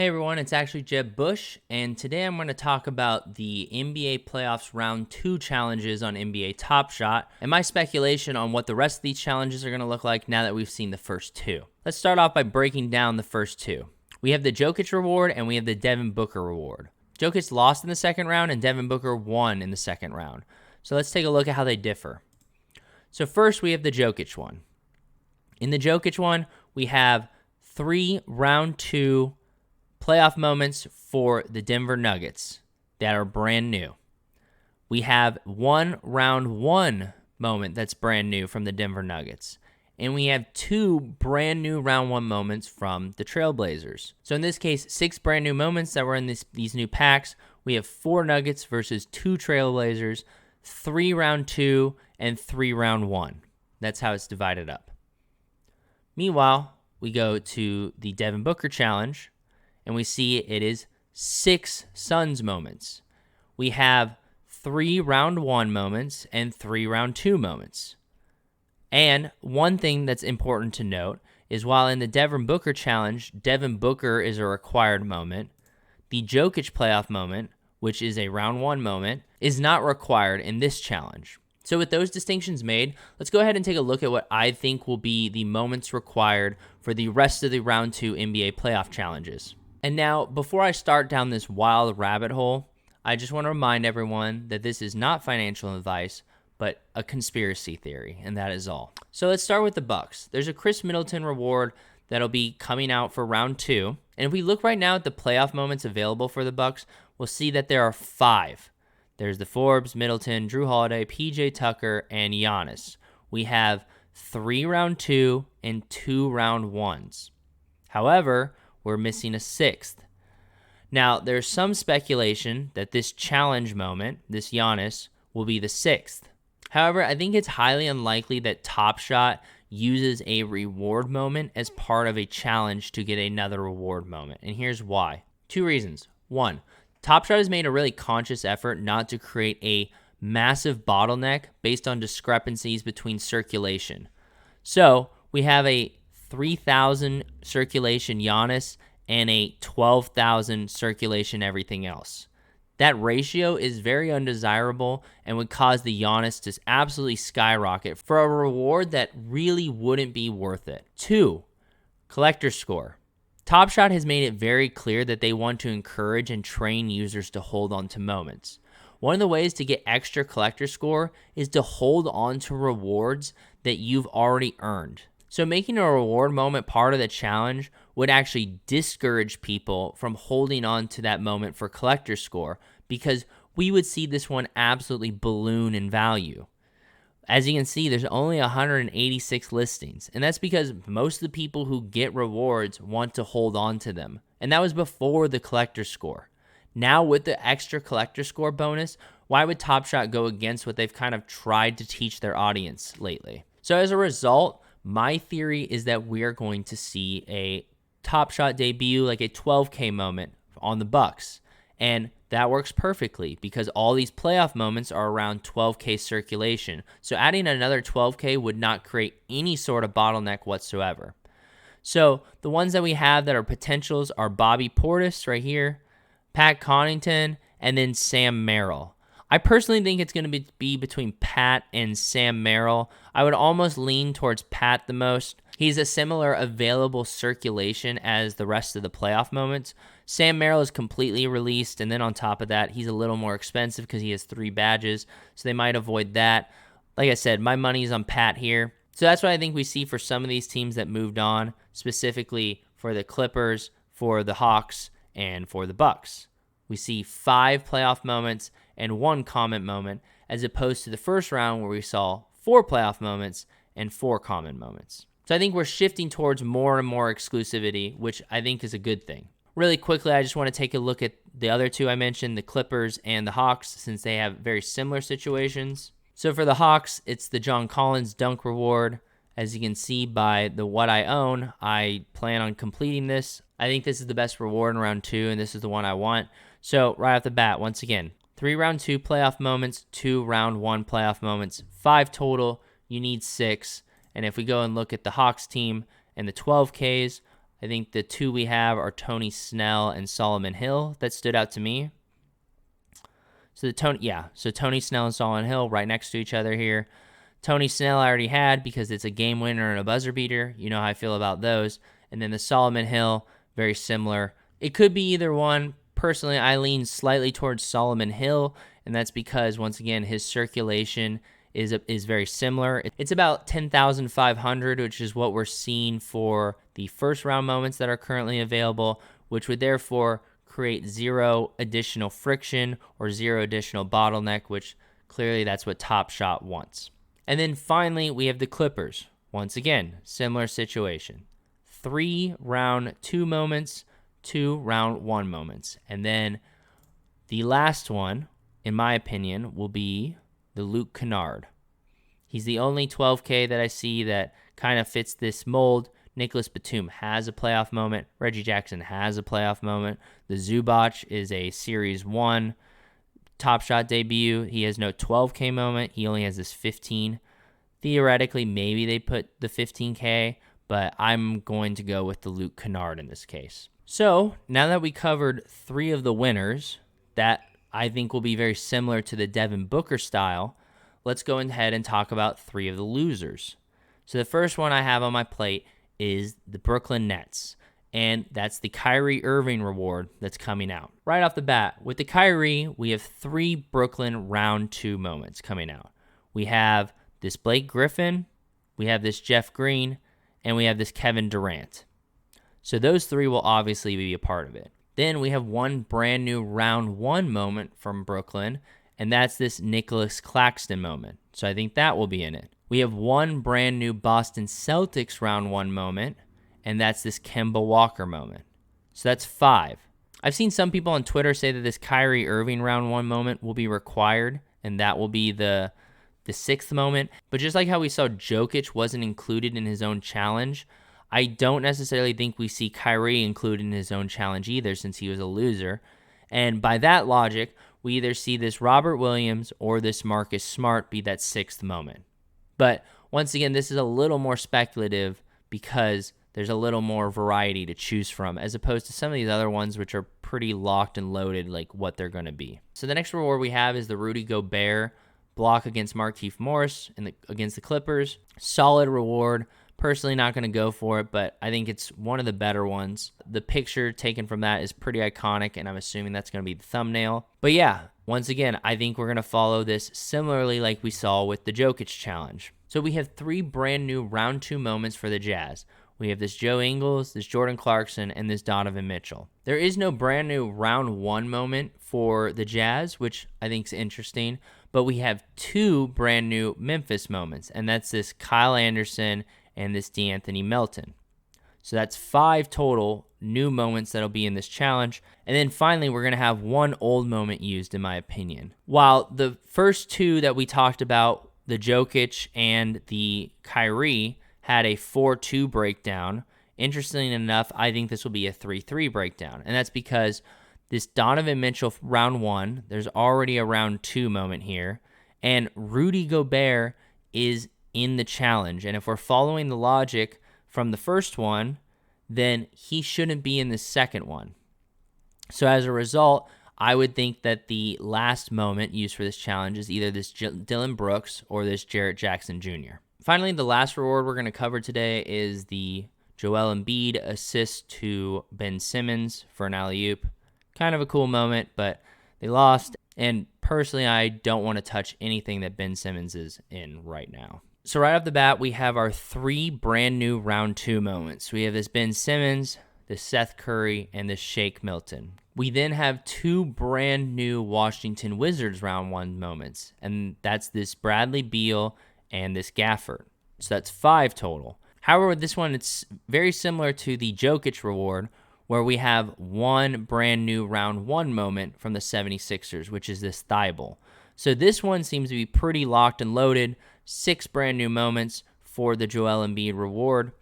Hey everyone, it's ActuallyJebBush, and today I'm going to talk about the NBA Playoffs Round 2 challenges on NBA Top Shot, and my speculation on what the rest of these challenges are going to look like now that we've seen the first two. Let's start off by breaking down the first two. We have the Jokic reward and we have the Devin Booker reward. Jokic lost in the second round and Devin Booker won in the second round. So let's take a look at how they differ. So first we have the Jokic one. In the Jokic one, we have 3 Round 2 playoff moments for the Denver Nuggets that are brand new. We have 1 Round 1 moment that's brand new from the Denver Nuggets. And we have 2 brand new Round 1 moments from the Trailblazers. So in this case, 6 brand new moments that were in these new packs. We have 4 Nuggets versus 2 Trailblazers, 3 Round 2, and 3 Round 1. That's how it's divided up. Meanwhile, we go to the Devin Booker challenge, and we see it is 6 Suns moments. We have 3 Round 1 moments and 3 Round 2 moments. And one thing that's important to note is while in the Devin Booker challenge, Devin Booker is a required moment, the Jokic playoff moment, which is a Round 1 moment, is not required in this challenge. So with those distinctions made, let's go ahead and take a look at what I think will be the moments required for the rest of the Round 2 NBA playoff challenges. And now, before I start down this wild rabbit hole, I just want to remind everyone that this is not financial advice, but a conspiracy theory, and that is all. So let's start with the Bucks. There's a Chris Middleton reward that'll be coming out for Round 2. And if we look right now at the playoff moments available for the Bucks, we'll see that there are 5. There's the Forbes, Middleton, Drew Holiday, PJ Tucker, and Giannis. We have 3 Round 2 and 2 Round 1s. However, we're missing a 6th. Now, there's some speculation that this challenge moment, this Giannis, will be the 6th. However, I think it's highly unlikely that Top Shot uses a reward moment as part of a challenge to get another reward moment. And here's why. 2 reasons. 1, Top Shot has made a really conscious effort not to create a massive bottleneck based on discrepancies between circulation. So, we have a 3,000 circulation Giannis and a 12,000 circulation everything else. That ratio is very undesirable and would cause the Giannis to absolutely skyrocket for a reward that really wouldn't be worth it. 2, collector score. Top Shot has made it very clear that they want to encourage and train users to hold on to moments. One of the ways to get extra collector score is to hold on to rewards that you've already earned. So making a reward moment part of the challenge would actually discourage people from holding on to that moment for collector score because we would see this one absolutely balloon in value. As you can see, there's only 186 listings, and that's because most of the people who get rewards want to hold on to them, and that was before the collector score. Now with the extra collector score bonus, why would Top Shot go against what they've kind of tried to teach their audience lately? So as a result, my theory is that we're going to see a Top Shot debut, like a 12K moment on the Bucks. And that works perfectly because all these playoff moments are around 12K circulation. So adding another 12K would not create any sort of bottleneck whatsoever. So the ones that we have that are potentials are Bobby Portis right here, Pat Connaughton, and then Sam Merrill. I personally think it's going to be between Pat and Sam Merrill. I would almost lean towards Pat the most. He's a similar available circulation as the rest of the playoff moments. Sam Merrill is completely released, and then on top of that, he's a little more expensive because he has 3 badges, so they might avoid that. Like I said, my money's on Pat here. So that's what I think we see for some of these teams that moved on, specifically for the Clippers, for the Hawks, and for the Bucks. We see 5 playoff moments and 1 comment moment, as opposed to the first round where we saw 4 playoff moments and 4 common moments. So I think we're shifting towards more and more exclusivity, which I think is a good thing. Really quickly, I just want to take a look at the other 2 I mentioned, the Clippers and the Hawks, since they have very similar situations. So for the Hawks, it's the John Collins dunk reward. As you can see by the what I own, I plan on completing this. I think this is the best reward in round 2, and this is the one I want. So right off the bat, once again, 3 round 2 playoff moments, 2 round 1 playoff moments, 5 total. You need 6. And if we go and look at the Hawks team and the 12Ks, I think the two we have are Tony Snell and Solomon Hill that stood out to me. So Tony Snell and Solomon Hill right next to each other here. Tony Snell I already had because it's a game winner and a buzzer beater. You know how I feel about those. And then the Solomon Hill, very similar. It could be either one. Personally, I lean slightly towards Solomon Hill, and that's because, once again, his circulation is very similar. It's about 10,500, which is what we're seeing for the first round moments that are currently available, which would therefore create zero additional friction or zero additional bottleneck, which clearly that's what Top Shot wants. And then finally, we have the Clippers. Once again, similar situation. 3 round 2 moments, 2 round 1 moments. And then the last one, in my opinion, will be the Luke Kennard. He's the only 12K that I see that kind of fits this mold. Nicholas Batum has a playoff moment. Reggie Jackson has a playoff moment. The Zubac is a Series 1 Top Shot debut. He has no 12K moment. He only has this 15. Theoretically, maybe they put the 15K, but I'm going to go with the Luke Kennard in this case. So now that we covered 3 of the winners that I think will be very similar to the Devin Booker style, let's go ahead and talk about 3 of the losers. So the first one I have on my plate is the Brooklyn Nets, and that's the Kyrie Irving reward that's coming out. Right off the bat, with the Kyrie, we have 3 Brooklyn round 2 moments coming out. We have this Blake Griffin, we have this Jeff Green, and we have this Kevin Durant. So those 3 will obviously be a part of it. Then we have one brand new round 1 moment from Brooklyn, and that's this Nicholas Claxton moment. So I think that will be in it. We have one brand new Boston Celtics round 1 moment, and that's this Kemba Walker moment. So that's 5. I've seen some people on Twitter say that this Kyrie Irving round 1 moment will be required, and that will be the 6th moment. But just like how we saw Jokic wasn't included in his own challenge, I don't necessarily think we see Kyrie included in his own challenge either, since he was a loser. And by that logic, we either see this Robert Williams or this Marcus Smart be that 6th moment. But once again, this is a little more speculative because there's a little more variety to choose from, as opposed to some of these other ones which are pretty locked and loaded, like what they're going to be. So the next reward we have is the Rudy Gobert block against Markieff Morris against the Clippers. Solid reward. Personally not going to go for it, but I think it's one of the better ones. The picture taken from that is pretty iconic, and I'm assuming that's going to be the thumbnail. But yeah, once again, I think we're going to follow this similarly like we saw with the Jokic challenge. So we have 3 brand new round 2 moments for the Jazz. We have this Joe Ingles, this Jordan Clarkson, and this Donovan Mitchell. There is no brand new round 1 moment for the Jazz, which I think is interesting, but we have 2 brand new Memphis moments, and that's this Kyle Anderson and this DeAnthony Melton. So that's 5 total new moments that'll be in this challenge. And then finally, we're going to have 1 old moment used, in my opinion. While the first 2 that we talked about, the Jokic and the Kyrie, had a 4-2 breakdown, interestingly enough, I think this will be a 3-3 breakdown. And that's because this Donovan Mitchell round 1, there's already a round 2 moment here. And Rudy Gobert is in the challenge. And if we're following the logic from the first one, then he shouldn't be in the second one. So as a result, I would think that the last moment used for this challenge is either this Dylan Brooks or this Jarrett Jackson Jr. Finally, the last reward we're going to cover today is the Joel Embiid assist to Ben Simmons for an alley-oop. Kind of a cool moment, but they lost. And personally, I don't want to touch anything that Ben Simmons is in right now. So right off the bat, we have our 3 brand new round 2 moments. We have this Ben Simmons, this Seth Curry, and this Shake Milton. We then have 2 brand new Washington Wizards round 1 moments, and that's this Bradley Beal and this Gafford. So that's 5 total. However, with this one, it's very similar to the Jokic reward, where we have 1 brand new round 1 moment from the 76ers, which is this Thibault. So this one seems to be pretty locked and loaded. 6 brand new moments for the Joel Embiid reward.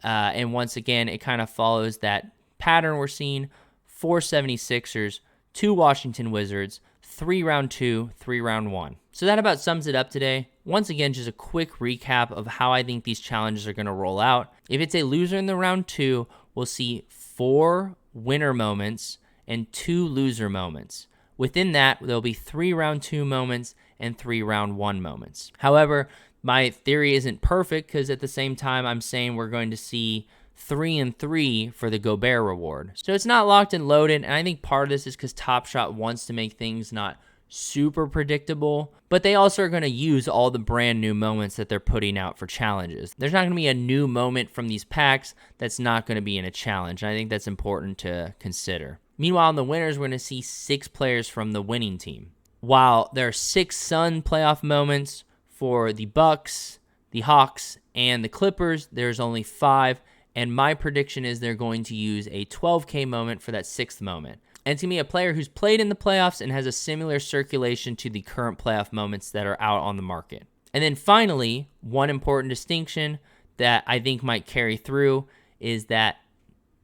And once again, it kind of follows that pattern we're seeing. 4 76ers, 2 Washington Wizards, 3 round 2, 3 round 1. So that about sums it up today. Once again, just a quick recap of how I think these challenges are going to roll out. If it's a loser in the round 2, we'll see 4 winner moments and 2 loser moments. Within that, there'll be 3 round 2 moments and 3 round 1 moments. However, my theory isn't perfect because at the same time, I'm saying we're going to see 3 and 3 for the Gobert reward. So it's not locked and loaded, and I think part of this is because Top Shot wants to make things not super predictable, but they also are going to use all the brand new moments that they're putting out for challenges. There's not going to be a new moment from these packs that's not going to be in a challenge, and I think that's important to consider. Meanwhile, in the winners, we're going to see 6 players from the winning team. While there are 6 Sun playoff moments for the Bucks, the Hawks, and the Clippers, there's only 5, and my prediction is they're going to use a 12K moment for that 6th moment. And it's going to be a player who's played in the playoffs and has a similar circulation to the current playoff moments that are out on the market. And then finally, one important distinction that I think might carry through is that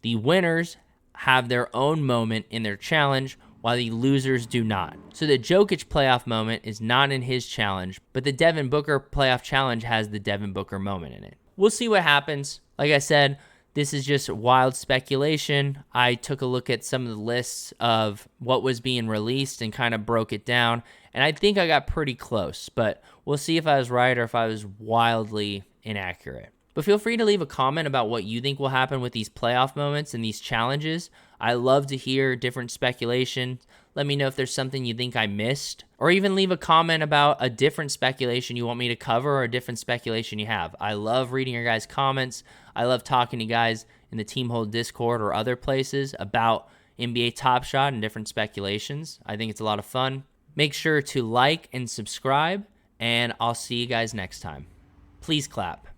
the winners have their own moment in their challenge while the losers do not. So the Jokic playoff moment is not in his challenge, but the Devin Booker playoff challenge has the Devin Booker moment in it. We'll see what happens. Like I said, this is just wild speculation. I took a look at some of the lists of what was being released and kind of broke it down, and I think I got pretty close, but we'll see if I was right or if I was wildly inaccurate. But feel free to leave a comment about what you think will happen with these playoff moments and these challenges. I love to hear different speculation. Let me know if there's something you think I missed, or even leave a comment about a different speculation you want me to cover or a different speculation you have. I love reading your guys' comments. I love talking to guys in the Team Hold Discord or other places about NBA Top Shot and different speculations. I think it's a lot of fun. Make sure to like and subscribe, and I'll see you guys next time. Please clap.